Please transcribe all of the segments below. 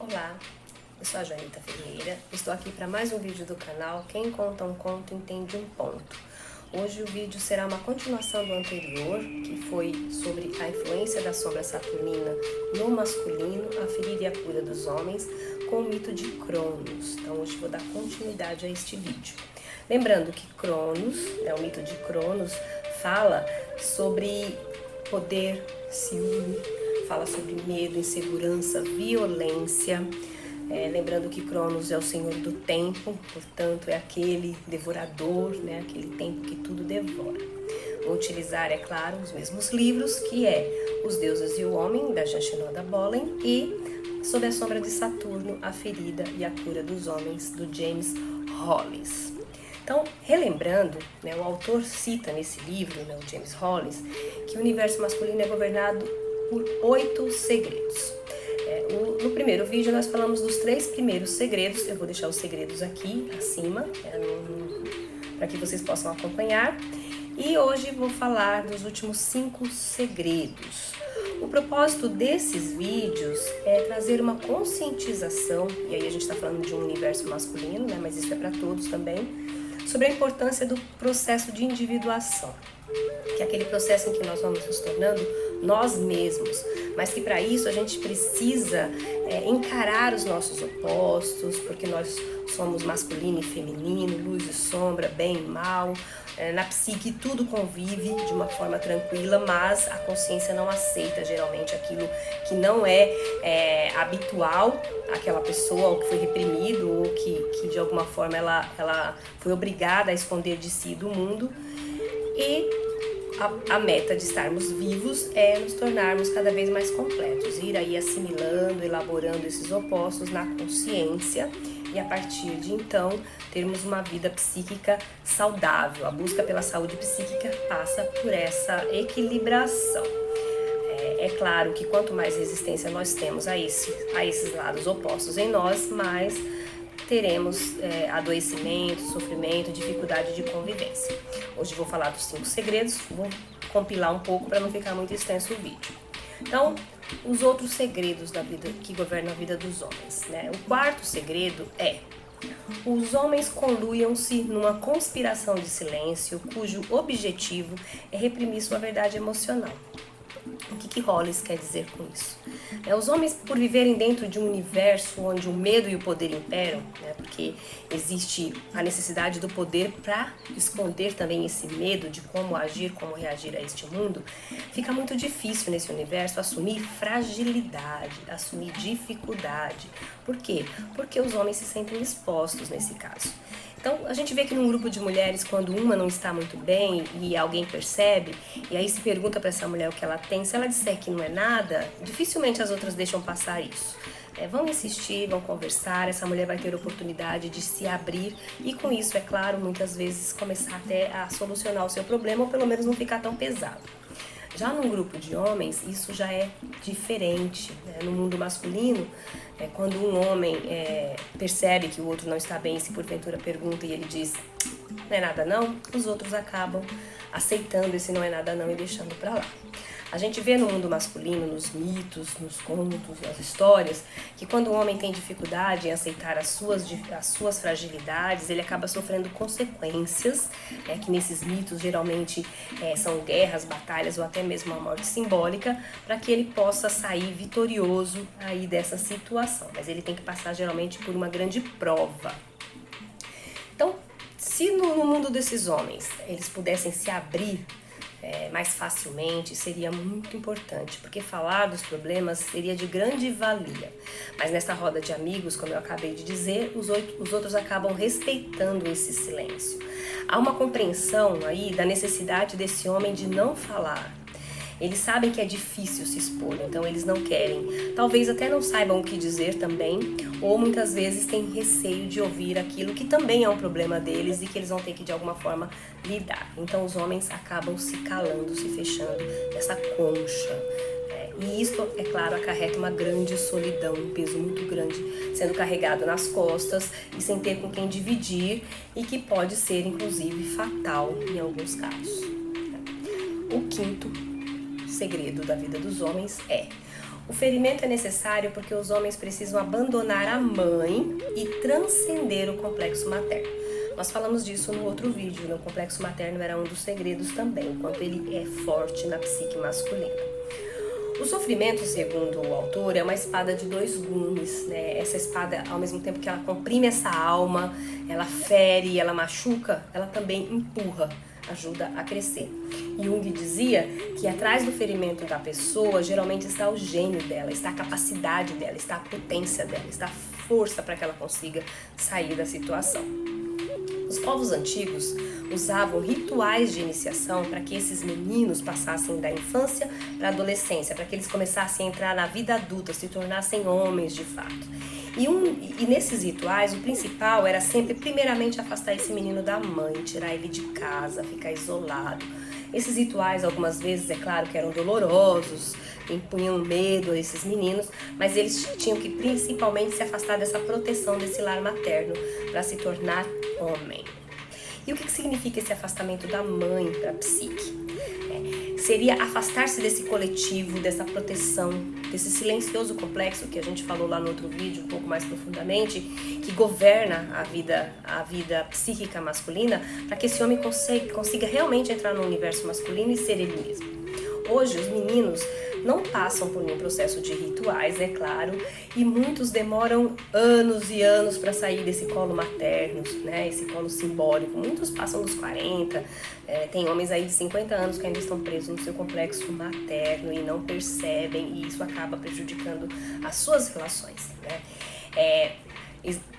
Olá, eu sou a Joanita Ferreira, estou aqui para mais um vídeo do canal Quem Conta um Conto Entende um Ponto. Hoje o vídeo será uma continuação do anterior, que foi sobre a influência da sombra saturnina no masculino, a ferida e a cura dos homens, com o mito de Cronos. Então hoje vou dar continuidade a este vídeo. Lembrando que Cronos, o mito de Cronos, fala sobre poder, ciúme, fala sobre medo, insegurança, violência. Lembrando que Cronos é o senhor do tempo, portanto é aquele devorador, aquele tempo que tudo devora. Vou utilizar, é claro, os mesmos livros, que é Os Deuses e o Homem, da Jean Shinoda Bolen, e Sob a Sombra de Saturno, a Ferida e a Cura dos Homens, do James Hollis. Então, relembrando, o autor cita nesse livro, o James Hollis, que o universo masculino é governado por 8 segredos. No primeiro vídeo nós falamos dos 3 primeiros segredos, eu vou deixar os segredos aqui acima, para que vocês possam acompanhar. E hoje vou falar dos últimos 5 segredos. O propósito desses vídeos é trazer uma conscientização, e aí a gente está falando de um universo masculino, mas isso é para todos também, sobre a importância do processo de individuação, que é aquele processo em que nós vamos nos tornando nós mesmos, mas que para isso a gente precisa encarar os nossos opostos, porque nós somos masculino e feminino, luz e sombra, bem e mal. Na psique tudo convive de uma forma tranquila, mas a consciência não aceita geralmente aquilo que não é habitual àquela pessoa, ou que foi reprimido, ou que de alguma forma ela foi obrigada a esconder de si do mundo. E a meta de estarmos vivos é nos tornarmos cada vez mais completos, ir aí assimilando, elaborando esses opostos na consciência e a partir de então termos uma vida psíquica saudável. A busca pela saúde psíquica passa por essa equilibração. É claro que quanto mais resistência nós temos a esses lados opostos em nós, mais teremos adoecimento, sofrimento, dificuldade de convivência. Hoje vou falar dos 5 segredos, vou compilar um pouco para não ficar muito extenso o vídeo. Então, os outros segredos da vida que governam a vida dos homens. O 4º segredo é: os homens conluiam-se numa conspiração de silêncio, cujo objetivo é reprimir sua verdade emocional. O que Hollis quer dizer com isso? Os homens, por viverem dentro de um universo onde o medo e o poder imperam, porque existe a necessidade do poder para esconder também esse medo de como agir, como reagir a este mundo, fica muito difícil nesse universo assumir fragilidade, assumir dificuldade. Por quê? Porque os homens se sentem expostos nesse caso. Então, a gente vê que num grupo de mulheres, quando uma não está muito bem e alguém percebe, e aí se pergunta para essa mulher o que ela tem, se ela disser que não é nada, dificilmente as outras deixam passar isso. Vão insistir, vão conversar, essa mulher vai ter oportunidade de se abrir e com isso, é claro, muitas vezes começar até a solucionar o seu problema ou pelo menos não ficar tão pesado. Já num grupo de homens, isso já é diferente. No mundo masculino, quando um homem percebe que o outro não está bem, se porventura pergunta e ele diz não é nada não, os outros acabam aceitando esse não é nada não e deixando para lá. A gente vê no mundo masculino, nos mitos, nos contos, nas histórias, que quando o homem tem dificuldade em aceitar as suas fragilidades, ele acaba sofrendo consequências, que nesses mitos geralmente são guerras, batalhas ou até mesmo uma morte simbólica, para que ele possa sair vitorioso aí dessa situação. Mas ele tem que passar geralmente por uma grande prova. Então, se no mundo desses homens eles pudessem se abrir mais facilmente, seria muito importante, porque falar dos problemas seria de grande valia. Mas nessa roda de amigos, como eu acabei de dizer, os outros acabam respeitando esse silêncio. Há uma compreensão aí da necessidade desse homem de não falar. Eles sabem que é difícil se expor, então eles não querem. Talvez até não saibam o que dizer também, ou muitas vezes têm receio de ouvir aquilo que também é um problema deles e que eles vão ter que de alguma forma lidar. Então os homens acabam se calando, se fechando nessa concha. E isso, é claro, acarreta uma grande solidão, um peso muito grande, sendo carregado nas costas e sem ter com quem dividir e que pode ser, inclusive, fatal em alguns casos. O 5º segredo da vida dos homens é: O ferimento é necessário porque os homens precisam abandonar a mãe e transcender o complexo materno. Nós falamos disso no outro vídeo, né? O complexo materno era um dos segredos também, o quanto ele é forte na psique masculina. O sofrimento, segundo o autor, é uma espada de dois gumes, né? Essa espada, ao mesmo tempo que ela comprime essa alma, ela fere, ela machuca, ela também empurra, ajuda a crescer. Jung dizia que atrás do ferimento da pessoa, geralmente está o gênio dela, está a capacidade dela, está a potência dela, está a força para que ela consiga sair da situação. Os povos antigos usavam rituais de iniciação para que esses meninos passassem da infância para a adolescência, para que eles começassem a entrar na vida adulta, se tornassem homens de fato. E nesses rituais, o principal era sempre, primeiramente, afastar esse menino da mãe, tirar ele de casa, ficar isolado. Esses rituais, algumas vezes, é claro que eram dolorosos, impunham medo a esses meninos, mas eles tinham que principalmente se afastar dessa proteção desse lar materno para se tornar homem. E o que significa esse afastamento da mãe para a psique? Seria afastar-se desse coletivo, dessa proteção, desse silencioso complexo que a gente falou lá no outro vídeo um pouco mais profundamente, que governa a vida psíquica masculina, para que esse homem consiga realmente entrar no universo masculino e ser ele mesmo. Hoje os meninos não passam por um processo de rituais, é claro, e muitos demoram anos e anos para sair desse colo materno, né, esse colo simbólico. Muitos passam dos 40, tem homens aí de 50 anos que ainda estão presos no seu complexo materno e não percebem, e isso acaba prejudicando as suas relações, né?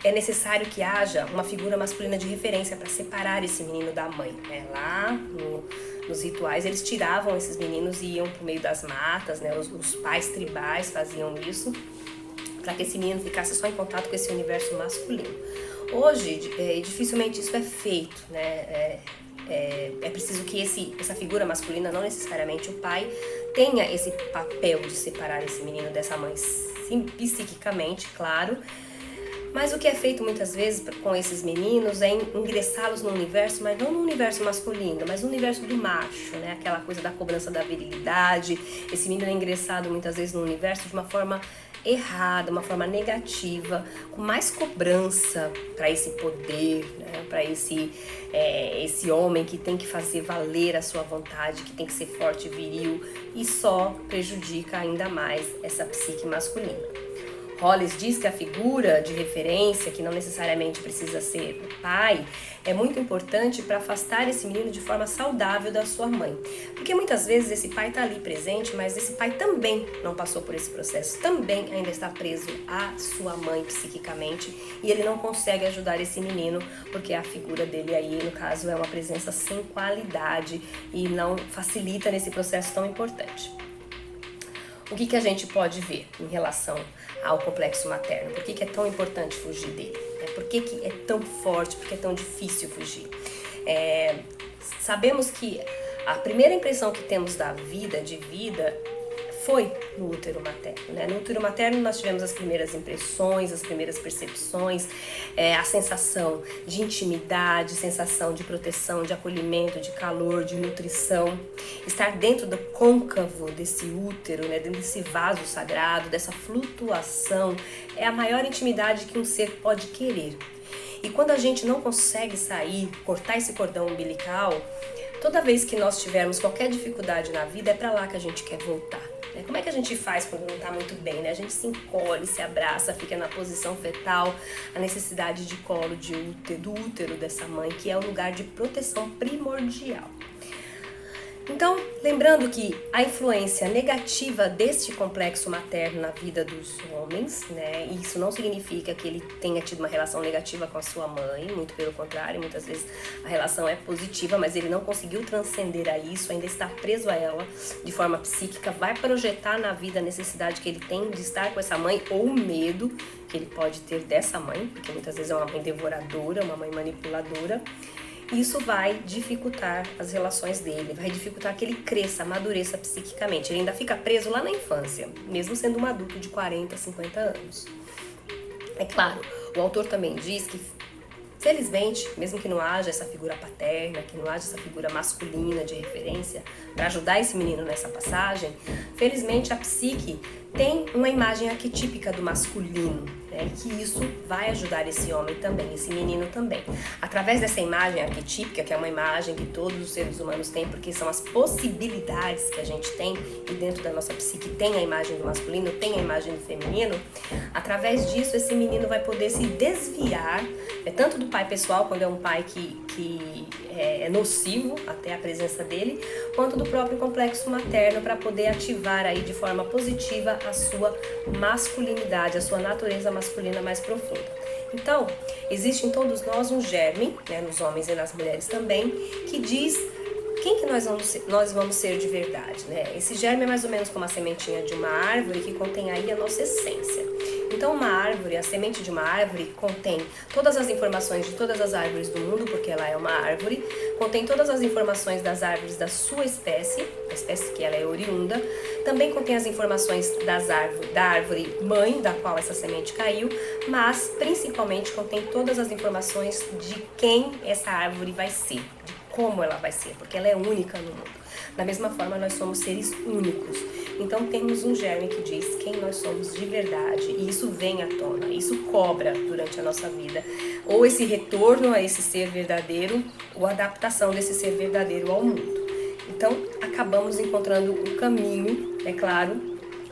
É necessário que haja uma figura masculina de referência para separar esse menino da mãe, né? Lá nos rituais eles tiravam esses meninos e iam pro meio das matas, né? Os pais tribais faziam isso para que esse menino ficasse só em contato com esse universo masculino. Hoje dificilmente isso é feito, né? É preciso que essa figura masculina, não necessariamente o pai, tenha esse papel de separar esse menino dessa mãe, sim, psiquicamente, claro. Mas o que é feito muitas vezes com esses meninos é ingressá-los no universo, mas não no universo masculino, mas no universo do macho, né? Aquela coisa da cobrança da virilidade. Esse menino é ingressado muitas vezes no universo de uma forma errada, uma forma negativa, com mais cobrança para esse poder, né? Para esse homem que tem que fazer valer a sua vontade, que tem que ser forte e viril, e só prejudica ainda mais essa psique masculina. Hollis diz que a figura de referência, que não necessariamente precisa ser o pai, é muito importante para afastar esse menino de forma saudável da sua mãe. Porque muitas vezes esse pai está ali presente, mas esse pai também não passou por esse processo, também ainda está preso à sua mãe psiquicamente, e ele não consegue ajudar esse menino, porque a figura dele aí, no caso, é uma presença sem qualidade e não facilita nesse processo tão importante. O que a gente pode ver em relação ao complexo materno? Por que é tão importante fugir dele? Por que é tão forte? Por que é tão difícil fugir? Sabemos que a primeira impressão que temos da vida, foi no útero materno, né? No útero materno nós tivemos as primeiras impressões, as primeiras percepções, a sensação de intimidade, sensação de proteção, de acolhimento, de calor, de nutrição. Estar dentro do côncavo desse útero, né? Dentro desse vaso sagrado, dessa flutuação, é a maior intimidade que um ser pode querer. E quando a gente não consegue sair, cortar esse cordão umbilical, toda vez que nós tivermos qualquer dificuldade na vida, é para lá que a gente quer voltar. Como é que a gente faz quando não está muito bem, né? A gente se encolhe, se abraça, fica na posição fetal, a necessidade de colo do útero dessa mãe, que é o lugar de proteção primordial. Então, lembrando que a influência negativa deste complexo materno na vida dos homens, né? Isso não significa que ele tenha tido uma relação negativa com a sua mãe, muito pelo contrário, muitas vezes a relação é positiva, mas ele não conseguiu transcender a isso, ainda está preso a ela de forma psíquica, vai projetar na vida a necessidade que ele tem de estar com essa mãe ou o medo que ele pode ter dessa mãe, porque muitas vezes é uma mãe devoradora, uma mãe manipuladora. Isso vai dificultar as relações dele, vai dificultar que ele cresça, amadureça psiquicamente. Ele ainda fica preso lá na infância, mesmo sendo um adulto de 40, 50 anos. É claro, o autor também diz que, felizmente, mesmo que não haja essa figura paterna, que não haja essa figura masculina de referência para ajudar esse menino nessa passagem, felizmente a psique tem uma imagem arquetípica do masculino, né? Que isso vai ajudar esse homem também, esse menino também. Através dessa imagem arquetípica, que é uma imagem que todos os seres humanos têm, porque são as possibilidades que a gente tem, e dentro da nossa psique tem a imagem do masculino, tem a imagem do feminino, através disso esse menino vai poder se desviar, tanto do pai pessoal, quando é um pai que é nocivo até a presença dele, quanto do próprio complexo materno, para poder ativar aí de forma positiva a sua masculinidade, a sua natureza masculina mais profunda. Então, existe em todos nós um germe, né, nos homens e nas mulheres também, que diz quem que nós vamos ser de verdade, né? Esse germe é mais ou menos como a sementinha de uma árvore que contém aí a nossa essência. Então uma árvore, a semente de uma árvore contém todas as informações de todas as árvores do mundo, porque ela é uma árvore, contém todas as informações das árvores da sua espécie, a espécie que ela é oriunda, também contém as informações da árvore mãe, da qual essa semente caiu, mas principalmente contém todas as informações de quem essa árvore vai ser, como ela vai ser, porque ela é única no mundo. Da mesma forma, nós somos seres únicos. Então, temos um germe que diz quem nós somos de verdade. E isso vem à tona, isso cobra durante a nossa vida. Ou esse retorno a esse ser verdadeiro, ou a adaptação desse ser verdadeiro ao mundo. Então, acabamos encontrando um caminho, é claro,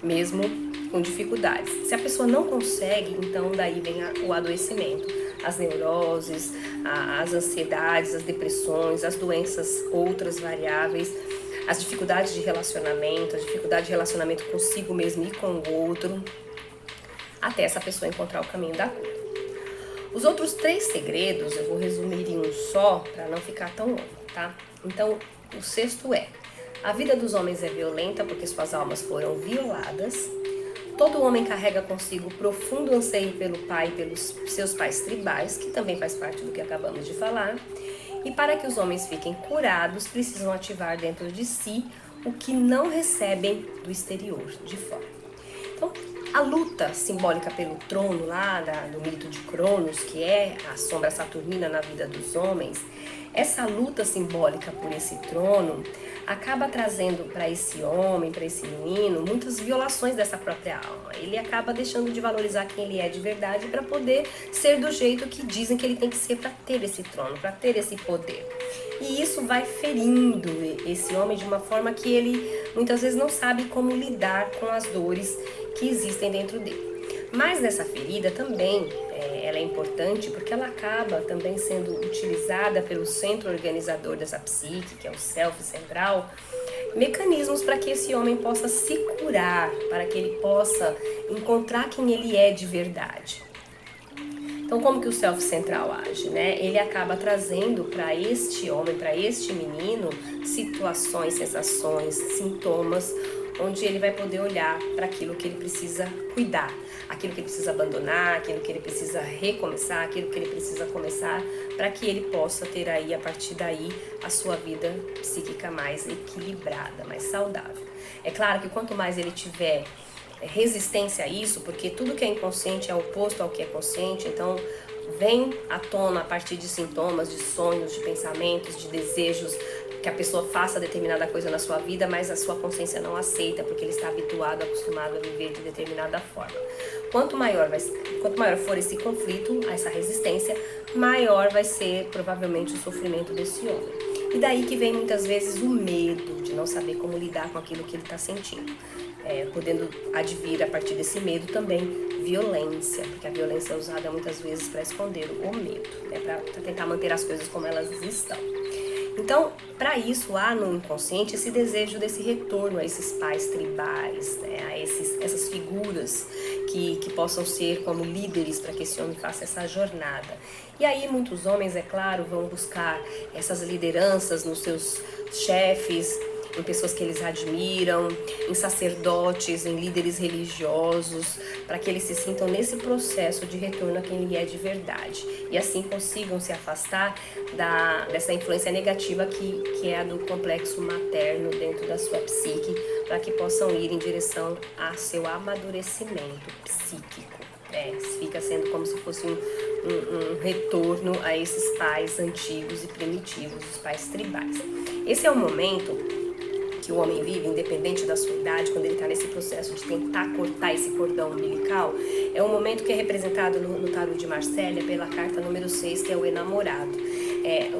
mesmo com dificuldades. Se a pessoa não consegue, então daí vem o adoecimento, as neuroses, as ansiedades, as depressões, as doenças outras variáveis, as dificuldades de relacionamento, a dificuldade de relacionamento consigo mesmo e com o outro, até essa pessoa encontrar o caminho da cura. Os outros 3 segredos eu vou resumir em um só, para não ficar tão longo, tá? Então, o 6º é: a vida dos homens é violenta porque suas almas foram violadas. Todo homem carrega consigo profundo anseio pelo pai e pelos seus pais tribais, que também faz parte do que acabamos de falar. E para que os homens fiquem curados, precisam ativar dentro de si o que não recebem do exterior, de fora. Então, a luta simbólica pelo trono lá do mito de Cronos, que é a sombra saturnina na vida dos homens, essa luta simbólica por esse trono acaba trazendo para esse homem, para esse menino, muitas violações dessa própria alma. Ele acaba deixando de valorizar quem ele é de verdade para poder ser do jeito que dizem que ele tem que ser para ter esse trono, para ter esse poder. E isso vai ferindo esse homem de uma forma que ele muitas vezes não sabe como lidar com as dores que existem dentro dele. Mas nessa ferida também, ela é importante porque ela acaba também sendo utilizada pelo centro organizador dessa psique, que é o self central, mecanismos para que esse homem possa se curar, para que ele possa encontrar quem ele é de verdade. Então, como que o self central age, né? Ele acaba trazendo para este homem, para este menino, situações, sensações, sintomas, onde ele vai poder olhar para aquilo que ele precisa cuidar, aquilo que ele precisa abandonar, aquilo que ele precisa recomeçar, aquilo que ele precisa começar, para que ele possa ter aí, a partir daí, a sua vida psíquica mais equilibrada, mais saudável. É claro que quanto mais ele tiver resistência a isso, porque tudo que é inconsciente é oposto ao que é consciente, então vem à tona a partir de sintomas, de sonhos, de pensamentos, de desejos, que a pessoa faça determinada coisa na sua vida, mas a sua consciência não aceita, porque ele está habituado, acostumado a viver de determinada forma. Quanto maior for esse conflito, essa resistência, maior vai ser provavelmente o sofrimento desse homem. E daí que vem muitas vezes o medo de não saber como lidar com aquilo que ele está sentindo. Podendo advir a partir desse medo também violência, porque a violência é usada muitas vezes para esconder o medo, para tentar manter as coisas como elas estão. Então, para isso, há no inconsciente esse desejo desse retorno a esses pais tribais, né, a essas figuras que possam ser como líderes para que esse homem faça essa jornada. E aí muitos homens, é claro, vão buscar essas lideranças nos seus chefes, em pessoas que eles admiram, em sacerdotes, em líderes religiosos, para que eles se sintam nesse processo de retorno a quem ele é de verdade. E assim consigam se afastar dessa influência negativa que é a do complexo materno dentro da sua psique, para que possam ir em direção a seu amadurecimento psíquico. Fica sendo como se fosse um retorno a esses pais antigos e primitivos, os pais tribais. Esse é o momento que o homem vive, independente da sua idade, quando ele está nesse processo de tentar cortar esse cordão umbilical, é um momento que é representado no tarô de Marsella pela carta número 6, que é o enamorado.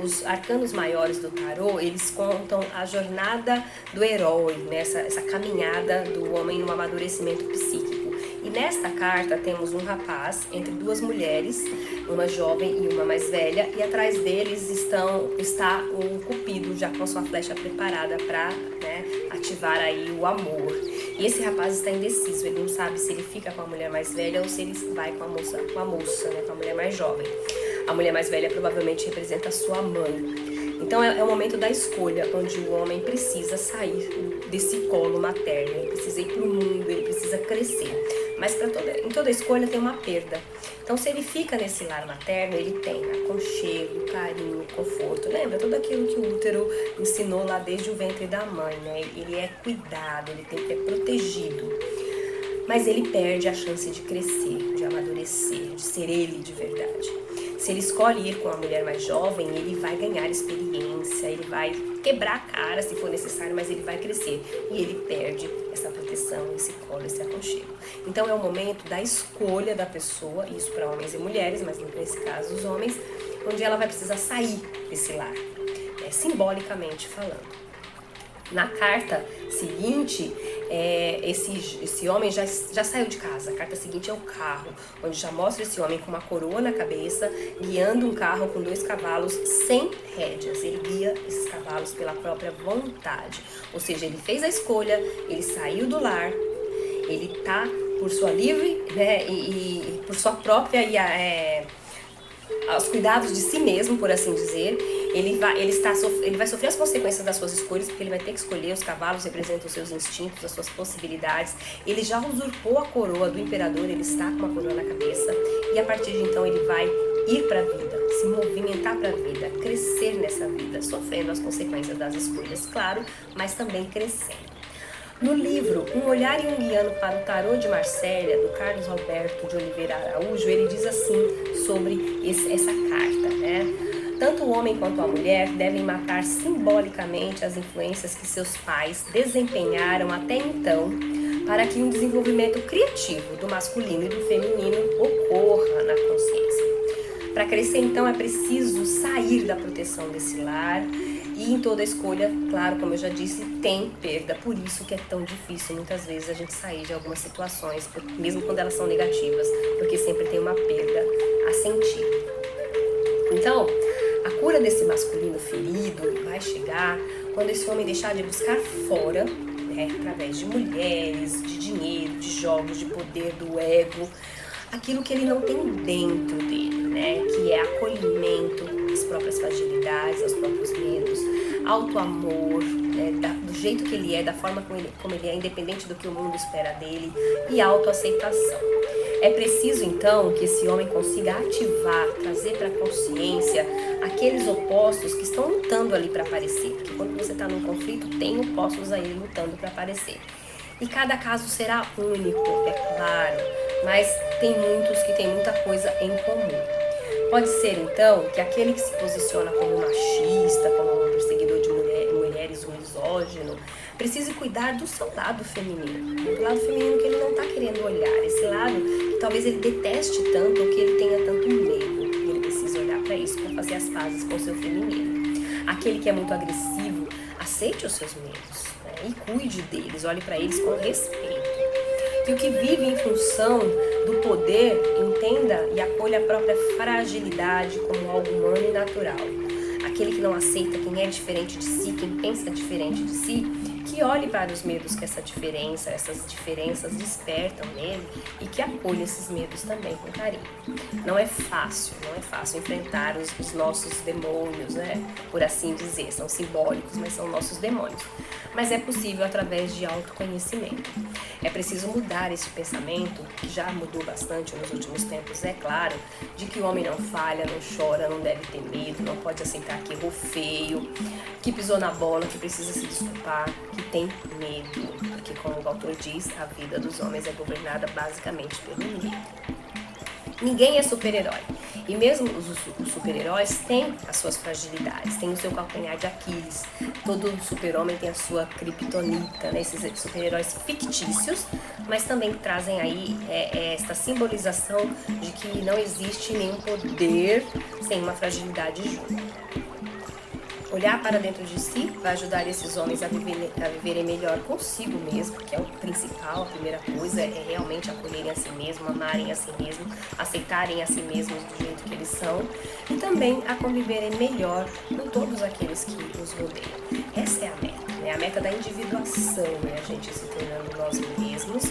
Os arcanos maiores do tarô, eles contam a jornada do herói, né? essa caminhada do homem no amadurecimento psíquico. E nesta carta temos um rapaz entre duas mulheres, uma jovem e uma mais velha, e atrás deles está o Cupido, já com sua flecha preparada para, né, ativar aí o amor. E esse rapaz está indeciso, ele não sabe se ele fica com a mulher mais velha ou se ele vai com a moça, né, com a mulher mais jovem. A mulher mais velha provavelmente representa a sua mãe. Então é o momento da escolha, onde o homem precisa sair desse colo materno, ele precisa ir para o mundo, ele precisa crescer. Mas em toda escolha tem uma perda. Então se ele fica nesse lar materno, ele tem aconchego, carinho, conforto. Lembra tudo aquilo que o útero ensinou lá desde o ventre da mãe, né? Ele é cuidado, ele tem que ser protegido. Mas ele perde a chance de crescer, de amadurecer, de ser ele de verdade. Se ele escolhe ir com uma mulher mais jovem, ele vai ganhar experiência, ele vai quebrar a cara se for necessário, mas ele vai crescer. E ele perde essa proteção, esse colo, esse aconchego. Então é o momento da escolha da pessoa, isso para homens e mulheres, mas nesse caso os homens, onde ela vai precisar sair desse lar, simbolicamente falando. Na carta seguinte, esse homem já saiu de casa. A carta seguinte é o carro, onde já mostra esse homem com uma coroa na cabeça, guiando um carro com 2 cavalos sem rédeas. Ele guia esses cavalos pela própria vontade. Ou seja, ele fez a escolha, ele saiu do lar, ele está por sua livre, né, e por sua própria aos cuidados de si mesmo, por assim dizer. Ele vai sofrer as consequências das suas escolhas, porque ele vai ter que escolher. Os cavalos representam os seus instintos, as suas possibilidades. Ele já usurpou a coroa do imperador, ele está com uma coroa na cabeça, e a partir de então ele vai ir para a vida, se movimentar para a vida, crescer nessa vida, sofrendo as consequências das escolhas, claro, mas também crescendo. No livro Um Olhar Junguiano para o Tarô de Marsella, do Carlos Alberto de Oliveira Araújo, ele diz assim sobre essa carta, né? Tanto o homem quanto a mulher devem matar simbolicamente as influências que seus pais desempenharam até então, para que um desenvolvimento criativo do masculino e do feminino ocorra na consciência. Para crescer, então, é preciso sair da proteção desse lar. E em toda escolha, claro, como eu já disse, tem perda. Por isso que é tão difícil, muitas vezes, a gente sair de algumas situações, mesmo quando elas são negativas, porque sempre tem uma perda a sentir. Então, a cura desse masculino ferido vai chegar quando esse homem deixar de buscar fora, né, através de mulheres, de dinheiro, de jogos, de poder, do ego, aquilo que ele não tem dentro dele, né, que é acolhimento às próprias fragilidades, aos próprios medos, auto-amor, né, do jeito que ele é, da forma como ele é, independente do que o mundo espera dele, e autoaceitação. É preciso, então, que esse homem consiga ativar, trazer para a consciência aqueles opostos que estão lutando ali para aparecer. Porque quando você está num conflito, tem opostos aí lutando para aparecer. E cada caso será único, é claro, mas tem muitos que têm muita coisa em comum. Pode ser, então, que aquele que se posiciona como machista, como um perseguidor de mulheres, um misógino, precise cuidar do seu lado feminino, do lado feminino que ele não está querendo olhar, esse lado que talvez ele deteste tanto ou que ele tenha tanto medo, e ele precisa olhar para isso, para fazer as pazes com o seu feminino. Aquele que é muito agressivo, aceite os seus medos, né, e cuide deles, olhe para eles com respeito. E o que vive em função do poder, entenda e acolha a própria fragilidade como algo humano e natural. Aquele que não aceita quem é diferente de si, quem pensa diferente de si, que olhe para os medos que essas diferenças despertam nele e que acolha esses medos também com carinho. Não é fácil enfrentar os nossos demônios, né? Por assim dizer, são simbólicos, mas são nossos demônios. Mas é possível através de autoconhecimento. É preciso mudar esse pensamento, que já mudou bastante nos últimos tempos, é claro, de que o homem não falha, não chora, não deve ter medo, não pode aceitar que errou feio, que pisou na bola, que precisa se desculpar, que tem medo, porque como o autor diz, a vida dos homens é governada basicamente pelo medo. Ninguém é super-herói. E mesmo os super-heróis têm as suas fragilidades, tem o seu calcanhar de Aquiles. Todo super-homem tem a sua kryptonita, né? Esses super-heróis fictícios, mas também trazem aí esta simbolização de que não existe nenhum poder sem uma fragilidade junto. Olhar para dentro de si vai ajudar esses homens a viverem melhor consigo mesmo, que é o principal, a primeira coisa é realmente acolherem a si mesmo, amarem a si mesmo, aceitarem a si mesmos do jeito que eles são e também a conviverem melhor com todos aqueles que os rodeiam. Essa é a meta, né? A meta da individuação, né? A gente se tornando nós mesmos,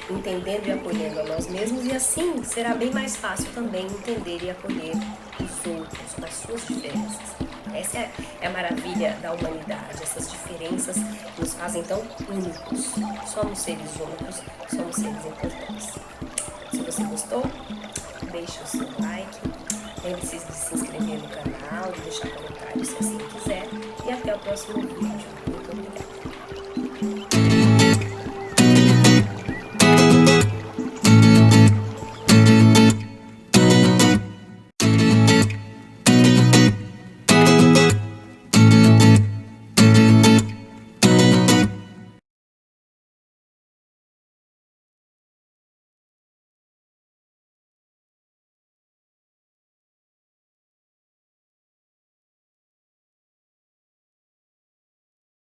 entendendo e acolhendo a nós mesmos e assim será bem mais fácil também entender e acolher os outros com as suas diferenças. Essa é a maravilha da humanidade, essas diferenças que nos fazem tão únicos. Somos seres únicos, somos seres importantes. Se você gostou, deixe o seu like, lembre-se de se inscrever no canal, de deixar comentários se assim quiser e até o próximo vídeo.